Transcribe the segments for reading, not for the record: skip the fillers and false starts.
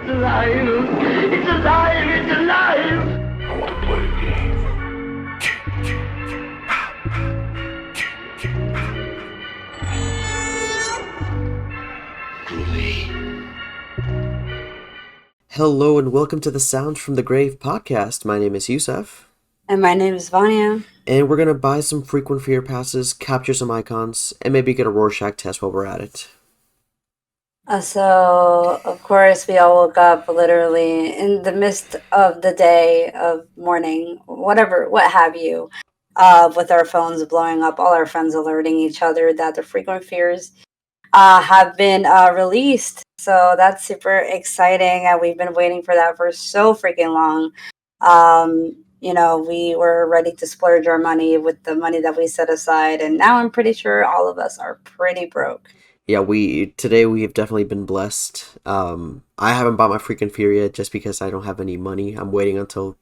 alive! It's alive! It's alive! I want to play a game. Hello and welcome to the Sound from the Grave podcast. My name is Yusuf. And my name is Vanya. And we're going to buy some frequent fear passes, capture some icons, and maybe get a Rorschach test while we're at it. So, of course, we all woke up literally in the midst of the day, of morning, whatever, what have you, with our phones blowing up, all our friends alerting each other that the frequent fears have been released. So that's super exciting, and we've been waiting for that for so freaking long. We were ready to splurge our money with the money that we set aside, and now I'm pretty sure all of us are pretty broke. Yeah, today we have definitely been blessed. I haven't bought my freaking fear yet just because I don't have any money. I'm waiting until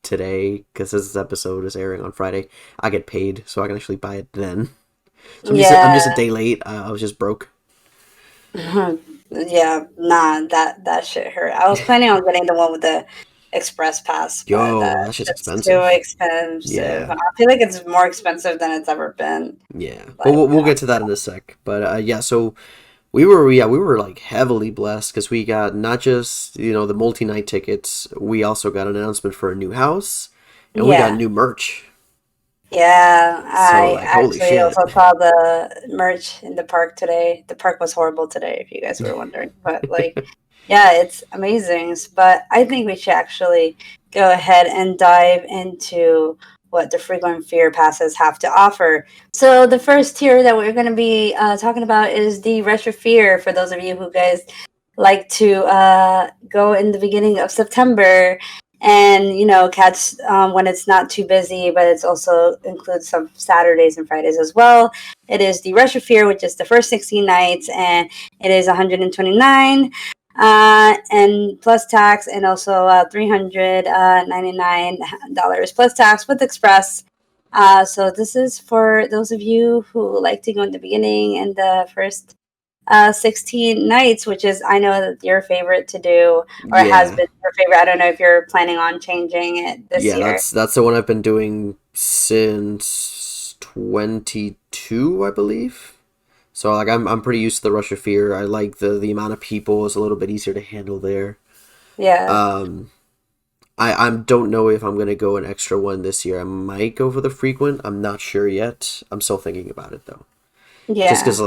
today because this episode is airing on Friday. I get paid, so I can actually buy it then. So I'm just a day late. I was just broke. Yeah, nah, that shit hurt. I was planning on getting the one with the express pass, Yo, but that shit's expensive. too expensive. Yeah. I feel like it's more expensive than it's ever been. Yeah, but we'll get to that in a sec. But yeah, so we were like heavily blessed because we got not just the multi-night tickets. We also got an announcement for a new house, and we got new merch. Yeah, So, I holy actually shit. also saw the merch in the park today. The park was horrible today, if you guys were wondering. But yeah, it's amazing. But I think we should actually go ahead and dive into what the frequent fear passes have to offer. So the first tier that we're going to be talking about is the retro fear. For those of you who guys like to go in the beginning of September and catch when it's not too busy, but it's also includes some Saturdays and Fridays as well. It is the retro fear, which is the first 16 nights, and it is $129 and plus tax, and also $399 plus tax with express. So this is for those of you who like to go in the beginning and the first 16 nights, which is, I know, that your favorite to do, or has been your favorite. I don't know if you're planning on changing it this year. Yeah, that's the one I've been doing since 22, I believe. So I'm pretty used to the Rush of Fear. I like the amount of people is a little bit easier to handle there. Yeah. I don't know if I'm gonna go an extra one this year. I might go for the frequent. I'm not sure yet. I'm still thinking about it though. Yeah. Just because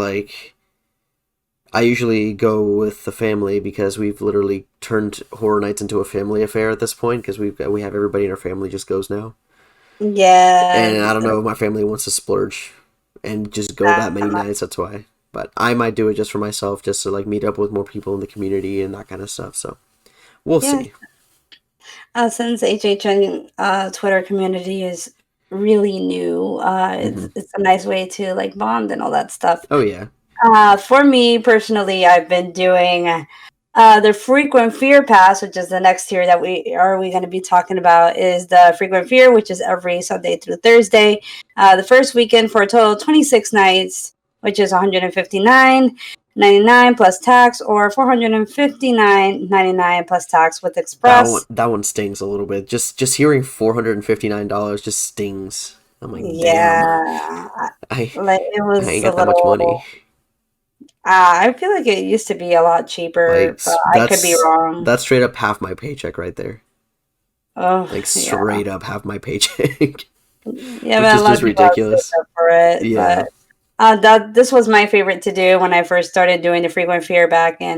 I usually go with the family because we've literally turned Horror Nights into a family affair at this point because we have everybody in our family just goes now. Yeah. And I don't know if my family wants to splurge and just go that many nights. That's why. But I might do it just for myself, just to meet up with more people in the community and that kind of stuff. So we'll see. Since HHN Twitter community is really new, it's a nice way to bond and all that stuff. Oh yeah. For me personally, I've been doing the frequent fear pass, which is the next tier that we going to be talking about, is the frequent fear, which is every Sunday through Thursday. The first weekend for a total of 26 nights, which is $159.99 plus tax, or $459.99 plus tax with express. That one stings a little bit. Just hearing $459 just stings. I'm like, yeah, damn. it was I ain't got that much money. I feel like it used to be a lot cheaper, but I could be wrong. That's straight up half my paycheck right there. Oh, straight up half my paycheck. Yeah, but a lot of people ridiculous up for it. Yeah. But this was my favorite to do when I first started doing the frequent fear back in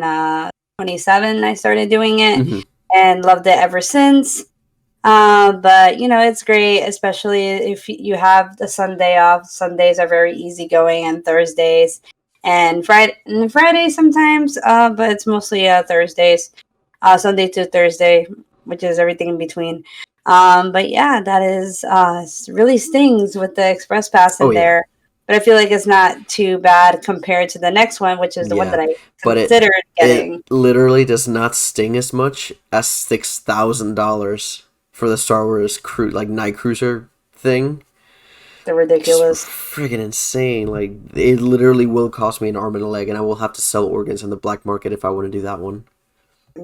27. I started doing it and loved it ever since. But it's great, especially if you have the Sunday off. Sundays are very easygoing, and Thursdays. And Friday sometimes, but it's mostly Thursdays, Sunday to Thursday, which is everything in between. But yeah, that is really stings with the express pass in there. But I feel like it's not too bad compared to the next one, which is the one that I considered getting. It literally does not sting as much as $6,000 for the Star Wars night cruiser thing. They're ridiculous. It's friggin' insane. It literally will cost me an arm and a leg, and I will have to sell organs on the black market if I want to do that one.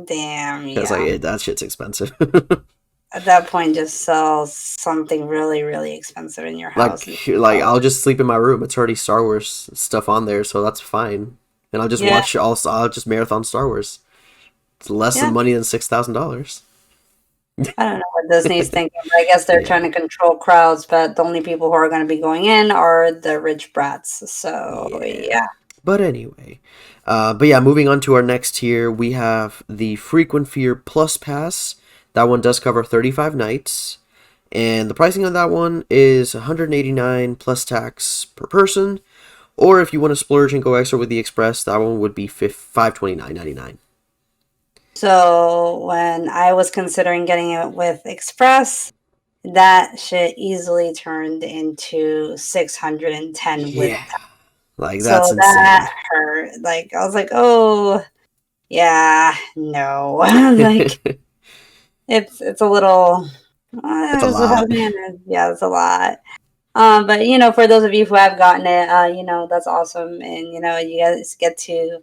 Damn, Because yeah. that shit's expensive. At that point, just sell something really, really expensive in your house. like I'll just sleep in my room. It's already Star Wars stuff on there, so that's fine. And I'll just Yeah, watch. I'll just marathon Star Wars. It's less yeah. money than $6,000. I don't know what Disney's thinking, but I guess they're Yeah. trying to control crowds. But the only people who are going to be going in are the rich brats. So Yeah. yeah. But anyway, but yeah, moving on to our next tier, we have the Frequent Fear Plus Pass. That one does cover 35 nights, and the pricing on that one is 189 plus tax per person. Or if you want to splurge and go extra with the Express, that one would be 529.99. So when I was considering getting it with Express, that shit easily turned into 610 with. Yeah, like that's So insane. that hurt. Like I was like, oh yeah, no. Like it's a little. It's a lot. Yeah, it's a lot. But for those of you who have gotten it, that's awesome, and you guys get to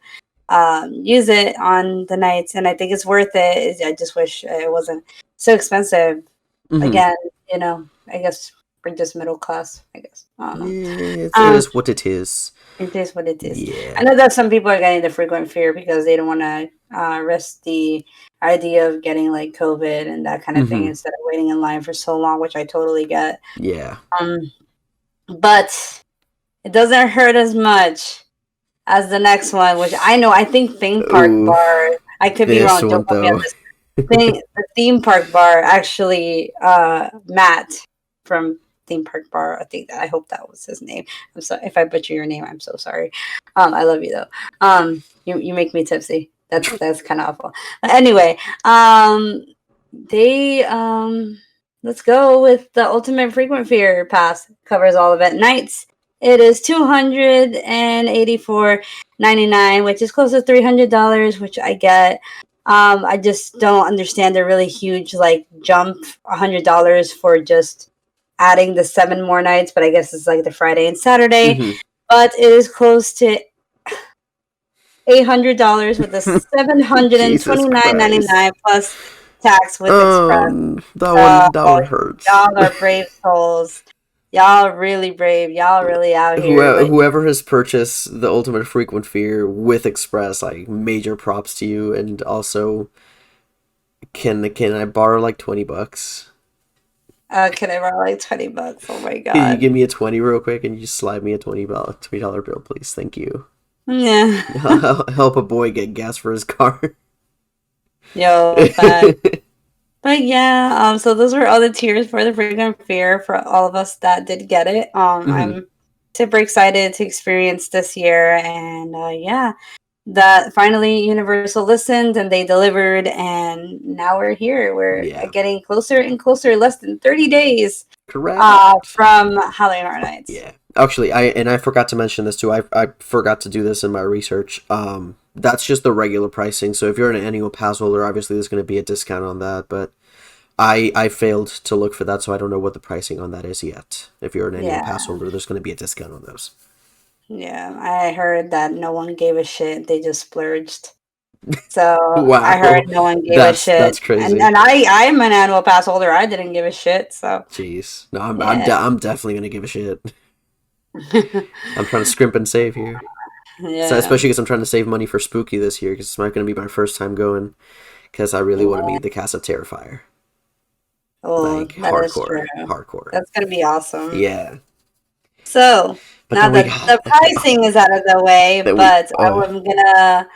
use it on the nights, and I think it's worth it. I just wish it wasn't so expensive. Hmm. Again, I guess we're just middle class. I guess I don't know. It Um, is what it is. it is what it is. I Yeah. know that some people are getting the frequent fear because they don't want to risk the idea of getting like COVID and that kind of thing Hmm. instead of waiting in line for so long, which I totally get. Yeah. Um, but it doesn't hurt as much as the next one, which I think theme park Ooh, bar. I could be this wrong. one Don't quote me on though. this thing. The theme park bar actually, Matt from theme park bar. I hope that was his name. I'm sorry if I butcher your name. I'm so sorry. I love you though. You make me tipsy. That's kind of awful. But anyway, they let's go with the ultimate frequent fear pass. Covers all of it. Nights. It is $284.99, which is close to $300, which I get. I just don't understand the really huge like jump $100 for just adding the 7 more nights, but I guess it's like the Friday and Saturday. Hmm. But it is close to $800 with the seven hundred and Jesus twenty nine ninety Christ. nine plus tax with Express. That So one hurts. y'all are brave souls. Y'all are really brave. Y'all really out here. But Whoever has purchased the Ultimate Frequent Fear with Express, like major props to you. And also, can I borrow like $20? can I borrow like $20? Oh my Can you god. give me a 20 real quick and you just slide me a $20 bill, please? Thank you. Yeah. Help a boy get gas for his car. Yo, but yeah, so those were all the tiers for the frequent fear for all of us that did get it. Hmm. I'm super excited to experience this year, and yeah, that finally Universal listened and they delivered, and now we're here. We're Yeah, getting closer and closer, less than 30 days correct. from Halloween Horror Nights. Yeah. Actually, I forgot to mention this too. I forgot to do this in my research. That's just the regular pricing. So if you're an annual pass holder, obviously there's going to be a discount on that. But I failed to look for that, so I don't know what the pricing on that is yet. If you're an annual pass Yeah, holder, there's going to be a discount on those. yeah. I heard that no one gave a shit. They just splurged. So I heard Wow, no one gave a that's shit, and crazy. I'm an annual pass holder. I didn't give a shit. So Jeez, no, yeah, I'm definitely going to give a shit. I'm trying to scrimp and save here. So yeah, especially because I'm trying to save money for Spooky this year, because it's not going to be my first time going. Because I really want to yeah. meet the cast of Terrifier, Oh, like that is true. hardcore. That's gonna be awesome. Yeah, So but now then we that the got pricing is out of the way, that we but I'm gonna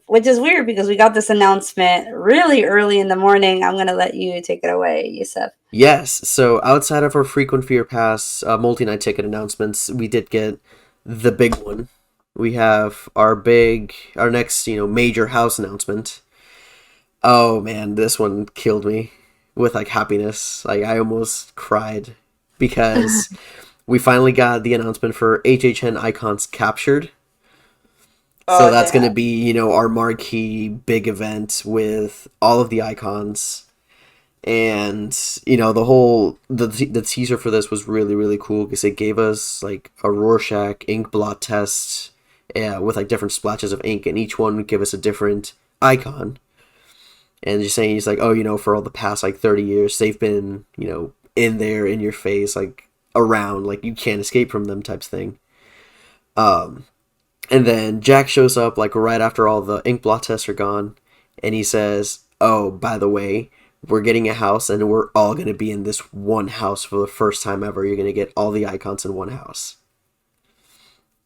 which is weird because we got this announcement really early in the morning. I'm gonna let you take it away, Yusuf. yes. So outside of our frequent fear pass multi-night ticket announcements, we did get the big one. We have our next major house announcement. Oh man, this one killed me with like happiness. Like I almost cried because we finally got the announcement for HHN Icons Captured. So Oh that's going to damn! be, our marquee big event with all of the icons. And, the teaser for this was really, really cool because it gave us like a Rorschach ink blot test with like different splashes of ink, and each one would give us a different icon. And just saying, he's like, oh, for all the past like 30 years, they've been, in there, in your face, like around, like you can't escape from them types thing. And then Jack shows up like right after all the ink blot tests are gone, and he says, oh, by the way, we're getting a house, and we're all going to be in this one house for the first time ever. You're going to get all the icons in one house.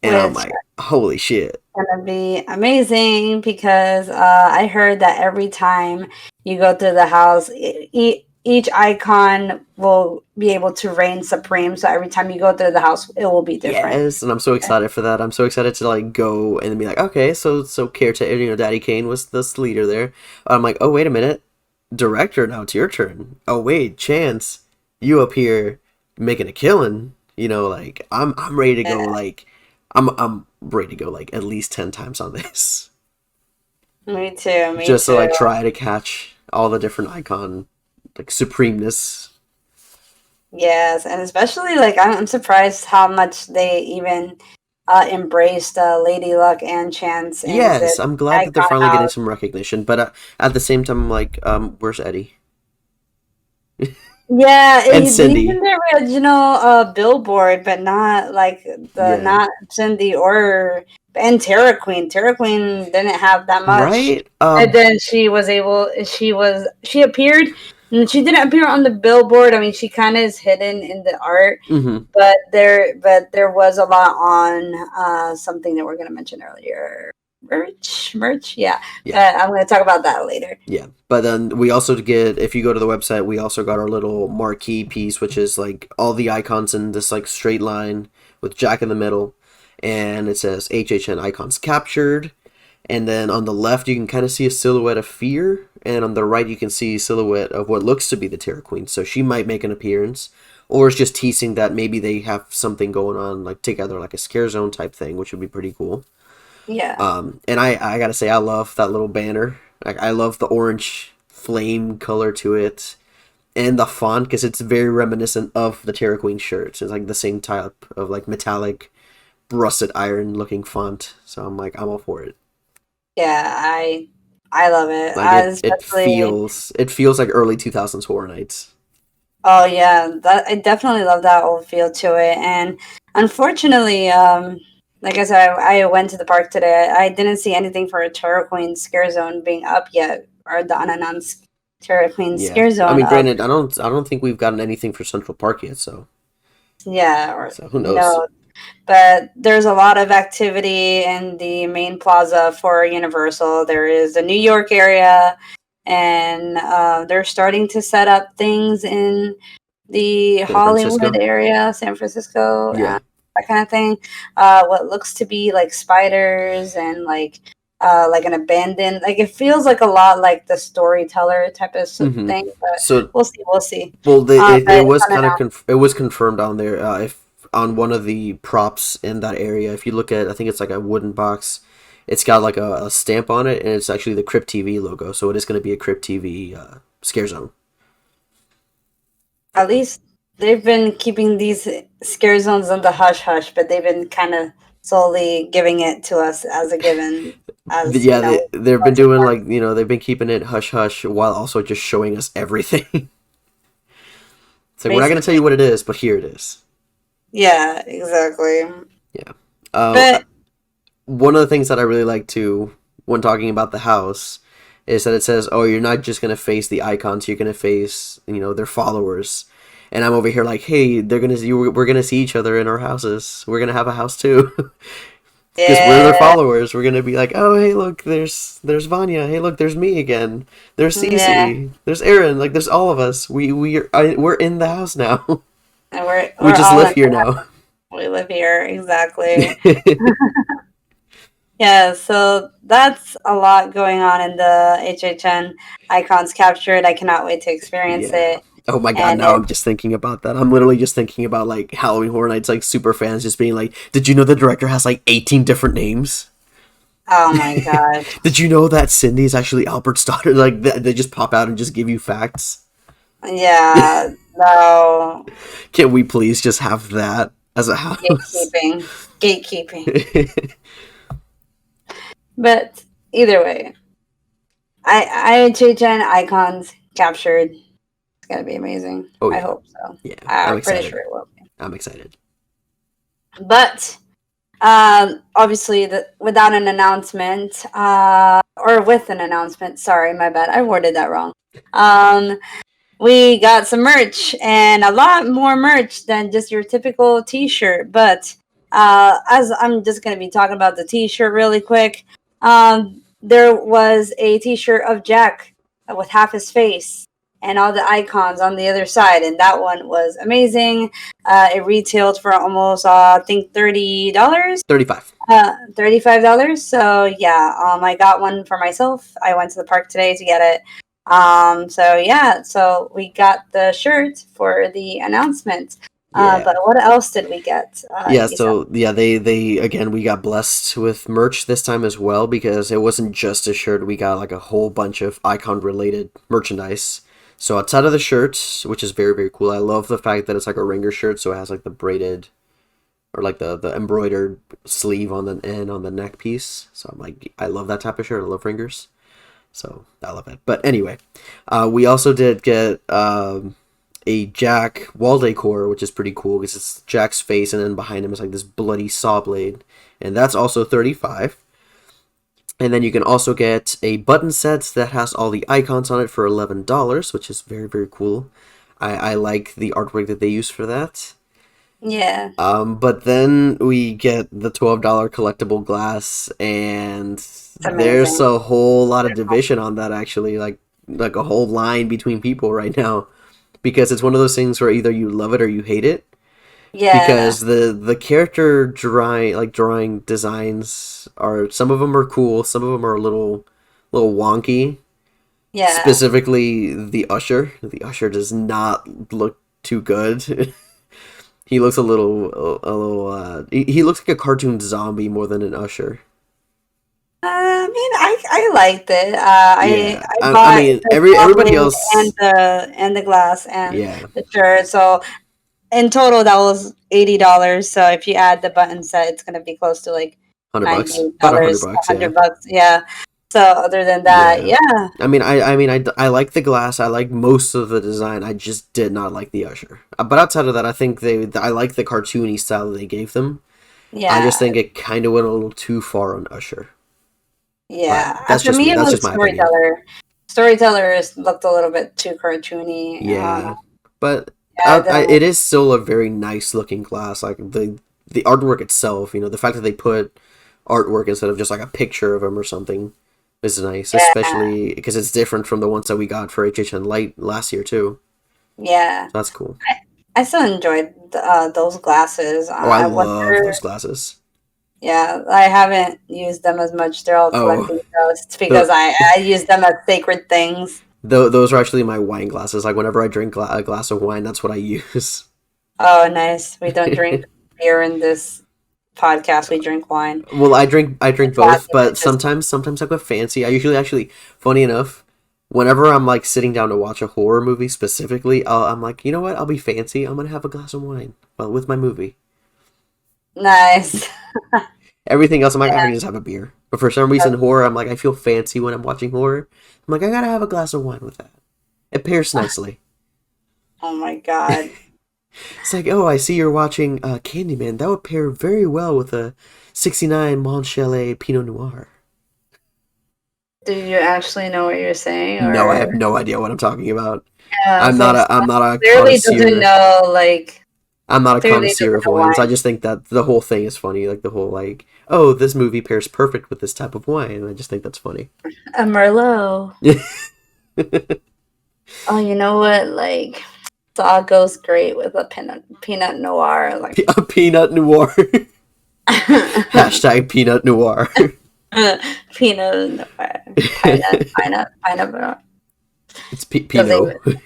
And I'm Which like, holy shit. gonna be amazing because I heard that every time you go through the house, each icon will be able to reign supreme. So every time you go through the house, it will be different. Yes, and I'm so excited for that. I'm so excited to like go and be like, okay, so caretaker, Daddy Kane was this leader there. I'm like, oh, wait a minute, director, now it's your turn. Oh wait, Chance, you up here making a killing. Like I'm ready to go. Yeah. Like I'm ready to go like at least 10 times on this. Me too. Me Just too. to like try to catch all the different icon like supremeness. Yes, and especially like I'm surprised how much they even embraced Lady Luck and Chance in Yes, the I'm glad that they're icon finally getting house. some recognition, but at the same time, I'm like, where's Eddie Yeah, and he's in Cindy? the original billboard, but not like Yeah, not Cindy or and Terra Queen. Terra Queen didn't have that much, right. and then she appeared, and she didn't appear on the billboard. I mean, she kind of is hidden in the art, Mm-hmm. but there was a lot on something that we're gonna mention earlier. Merch, yeah. Yeah. But I'm gonna talk about that later. Yeah, but then we also get, if you go to the website, we also got our little marquee piece, which is like all the icons in this like straight line with Jack in the middle, and it says HHN icons captured. And then on the left, you can kind of see a silhouette of Fear, and on the right, you can see a silhouette of what looks to be the Terror Queen. So she might make an appearance, or it's just teasing that maybe they have something going on like together, like a scare zone type thing, which would be pretty cool. Yeah. And I gotta say, I love that little banner. Like, I love the orange flame color to it, and the font because it's very reminiscent of the Terra Queen shirts. It's like the same type of like metallic, rusted iron looking font. So I'm like, I'm all for it. Yeah, I love it. Like it Especially, feels like early 2000s Horror Nights. oh yeah, that I definitely love that old feel to it. And unfortunately, like I said, I went to the park today. I didn't see anything for a Terror Queen Scare Zone being up yet, or the unannounced Terror Queen Yeah, Scare I Zone mean, up. granted, I don't think we've gotten anything for Central Park yet. Yeah, or So who knows? no, but there's a lot of activity in the main plaza for Universal. There is the New York area, and they're starting to set up things in the San Hollywood Francisco. area, San Francisco, Yeah. that kind of thing. What looks to be like spiders and like an abandoned, like it feels like a lot like the storyteller type of Mm-hmm. thing. But So we'll see, we'll see. well, But it it's was kind of unannounced. it was confirmed on there. If on one of the props in that area, if you look at, I think it's like a wooden box. It's got like a stamp on it, and it's actually the Crypt TV logo. So it is going to be a Crypt TV scare zone. At least they've been keeping these scare zones on the hush hush, but they've been kind of slowly giving it to us as a given, as Yeah, they've been going to the doing park. like, they've been keeping it hush hush while also just showing us everything. It's like, we're not going to tell Basically, you what it is, but here it is. yeah, exactly. Yeah. Uh, But One of the things that I really like too when talking about the house is that it says, "Oh, you're not just gonna face the icons; you're gonna face, their followers." And I'm over here like, "Hey, we're gonna see each other in our houses. We're gonna have a house too, because we're their yeah, followers. We're gonna be like, oh, hey, look, there's Vanya. Hey, look, there's me again. There's yeah, Cece. There's Aaron. Like, there's all of us. We're in the house now. and we're We we're just all live in. here now." We live here exactly. Yeah, so that's a lot going on in the HHN icons captured. I cannot wait to experience Yeah. it. Oh my god, And now it, I'm just thinking about that. I'm literally just thinking about like Halloween Horror Nights, like super fans just being like, did you know the director has like 18 different names? oh my gosh, Did you know that Cindy is actually Albert's daughter? Like, they just pop out and just give you facts. yeah, no, Can we please just have that as a house? gatekeeping, gatekeeping. But either way, HHN icons captured. It's gonna be amazing. Oh I yeah, hope so. yeah. I'm I'm pretty excited. sure it will. I'm excited. But obviously, without an announcement, or with an announcement. Sorry, my bad. I worded that wrong. Um, we got some merch and a lot more merch than just your typical T-shirt. But as I'm just gonna be talking about the T-shirt really quick, there was a T-shirt of Jack with half his face and all the icons on the other side, and that one was amazing. It retailed for almost, I think, $30. 35. $35. So yeah, I got one for myself. I went to the park today to get it. So yeah, so we got the shirt for the announcement. Yeah. But what else did we get? Yeah, Isa? so yeah, they again we got blessed with merch this time as well because it wasn't just a shirt, we got like a whole bunch of icon related merchandise. So outside of the shirt, which is very, very cool, I love the fact that it's like a ringer shirt, so it has like the braided or like the embroidered sleeve on the end on the neck piece. So I'm like I love that type of shirt. I love ringers. So I love it. But anyway, we also did get a Jack wall decor, which is pretty cool because it's Jack's face, and then behind him is like this bloody saw blade, and that's also 35. And then you can also get a button set that has all the icons on it for $11, which is very, very cool. I like the artwork that they use for that. Yeah, But then we get the $12 collectible glass, and it's there's amazing. a whole lot of division on that actually, like a whole line between people right now, because it's one of those things where either you love it or you hate it. Yeah, Because the character drawing designs are, some of them are cool, some of them are a little wonky. yeah. Specifically, the usher. The usher does not look too good. He looks he looks like a cartoon zombie more than an usher. I mean, I liked it. Yeah, I I bought mean the everybody goblin and else. the glass and Yeah, the shirt. So in total, that was $80. So if you add the button set, it's gonna be close to like $100, $98, about $100 a bucks. Yeah, hundred bucks. Yeah. So other than that, yeah. yeah, I like the glass. I like most of the design. I just did not like the usher. But outside of that, I think I like the cartoony style that they gave them. I just yeah, think it kind of went a little too far on usher. But yeah. that's For just me, me. it That's just was my opinion. storyteller. Storyteller looked a little bit too cartoony. Yeah, but Yeah, it didn't it look. is still a very nice looking glass. Like the artwork itself, the fact that they put artwork instead of just like a picture of him or something is nice, Yeah, especially because it's different from the ones that we got for HHN Light last year too. yeah. So that's cool. I still enjoyed those glasses. Oh, I I love those wonder. glasses. Yeah, I haven't used them as much. They're all Oh, collecting dust because the, I use them as sacred things. those are actually my wine glasses. Like whenever I drink a glass of wine, that's what I use. Oh, nice. We don't drink beer in this podcast. We drink wine. Well, I drink both, Classy but bitches. sometimes I go fancy. I usually actually, funny enough, whenever I'm like sitting down to watch a horror movie specifically, I'm like, you know what? I'll be fancy. I'm gonna have a glass of wine well with my movie. Nice. Everything else, I'm like, I Yeah. can just have a beer. But for some reason, horror, I'm like, I feel fancy when I'm watching horror. I'm like, I gotta have a glass of wine with that. It pairs nicely. Oh my god. It's like, oh, I see you're watching Candyman. That would pair very well with a '69 Montchalain Pinot Noir. Do you actually know what you're saying, No, I or have no idea what I'm talking about. yeah? So I'm not a clearly doesn't connoisseur. know like I'm not a clearly connoisseur doesn't of know wines. I wine. just think that the whole thing is funny. Like the whole like, oh, this movie pairs perfect with this type of wine. And I just think that's funny. A Merlot. A Oh, you know what? Like, saw goes great with a peanut noir. Like, peanut noir. Hashtag peanut noir. peanut noir, pineapple. It's Doesn't Pinot. even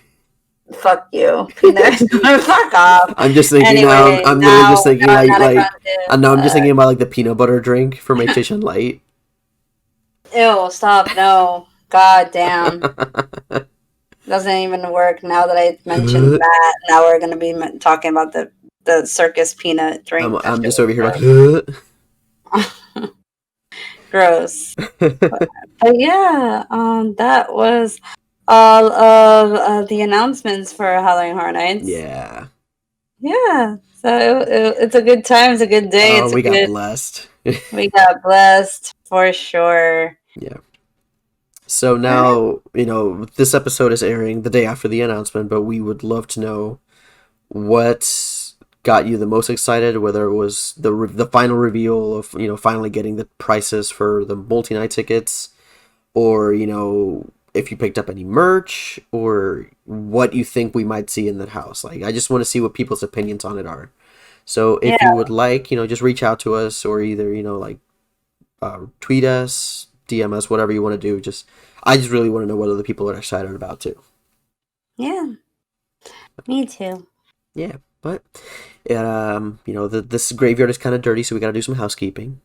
fuck you, peanut. Fuck off. I'm just thinking now. Anyway, I'm literally now just thinking now like not a like. content. I know I'm just thinking about like the peanut butter drink from HHN Light. Ew, stop. No. God damn. Doesn't even work now that I mentioned I'm that. Now we're gonna be talking about the circus peanut drink. That I'm shit just over here was like. Gross. But yeah, that was all of the announcements for Halloween Horror Nights. Yeah. Yeah, so it's a good time. It's a good day. Oh, It's a we got good. blessed. We got blessed for sure. Yeah. So All right. now, this episode is airing the day after the announcement, but we would love to know what got you the most excited, whether it was the final reveal of, finally getting the prices for the multi-night tickets, or, if you picked up any merch, or what you think we might see in that house. Like, I just want to see what people's opinions on it are. So if you Yeah, would like, just reach out to us, or either, tweet us, DM us, whatever you want to do. I just really want to know what other people are excited about too. yeah, me too. Yeah, but this graveyard is kind of dirty, so we got to do some housekeeping.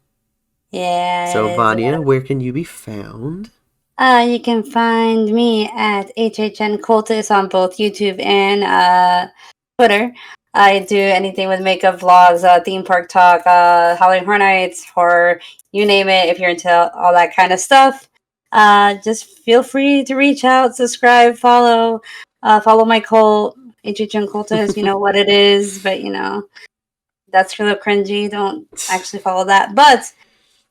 So Yeah, it is. Vanya, where can you be found? You can find me at HHN Cultist on both YouTube and Twitter. I do anything with makeup vlogs, theme park talk, Halloween Horror Nights, horror, you name it. If you're into all that kind of stuff, just feel free to reach out, subscribe, follow my cult, HHN Cultist. You know what it is, but that's real cringy. Don't actually follow that, but.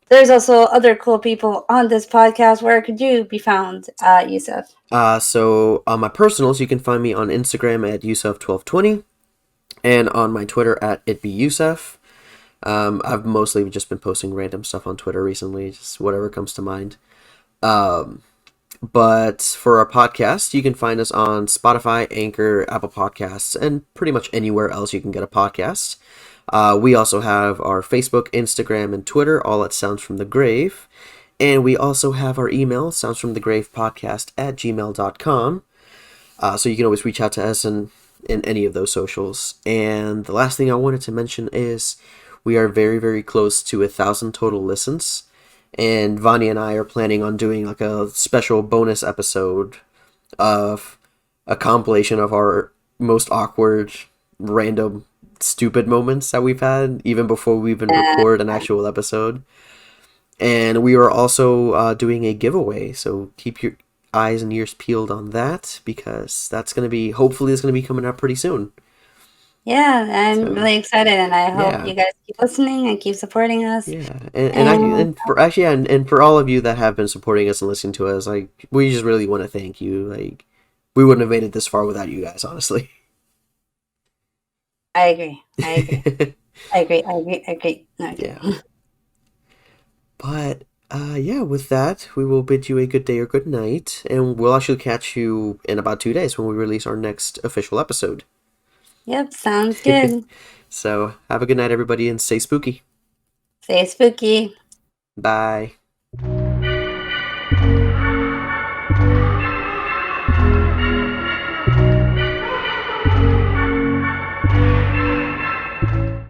There's also other cool people on this podcast. Where could you be found, Yusuf? So on my personals, you can find me on Instagram at Yusuf1220 and on my Twitter at itbeyusuf. I've mostly just been posting random stuff on Twitter recently, just whatever comes to mind. But for our podcast, you can find us on Spotify, Anchor, Apple Podcasts, and pretty much anywhere else you can get a podcast. We also have our Facebook, Instagram, and Twitter, all at Sounds from the Grave. And we also have our email, soundsfromthegravepodcast@gmail.com. So you can always reach out to us in any of those socials. And the last thing I wanted to mention is we are very, very close to 1,000 total listens. And Vanya and I are planning on doing like a special bonus episode of a compilation of our most awkward, random, stupid moments that we've had, even before we even record an actual episode. And we are also doing a giveaway, so keep your eyes and ears peeled on that, because hopefully it's going to be coming out pretty soon. Yeah, I'm So, really excited, and I hope yeah. you guys keep listening and keep supporting us. Yeah, And and for all of you that have been supporting us and listening to us, like, we just really want to thank you. Like, we wouldn't have made it this far without you guys, honestly. I agree. I agree. I agree. I agree. I agree. Okay. Yeah. But yeah, with that, we will bid you a good day or good night, and we'll actually catch you in about 2 days when we release our next official episode. Yep, sounds good. So have a good night, everybody, and stay spooky. Stay spooky. Bye.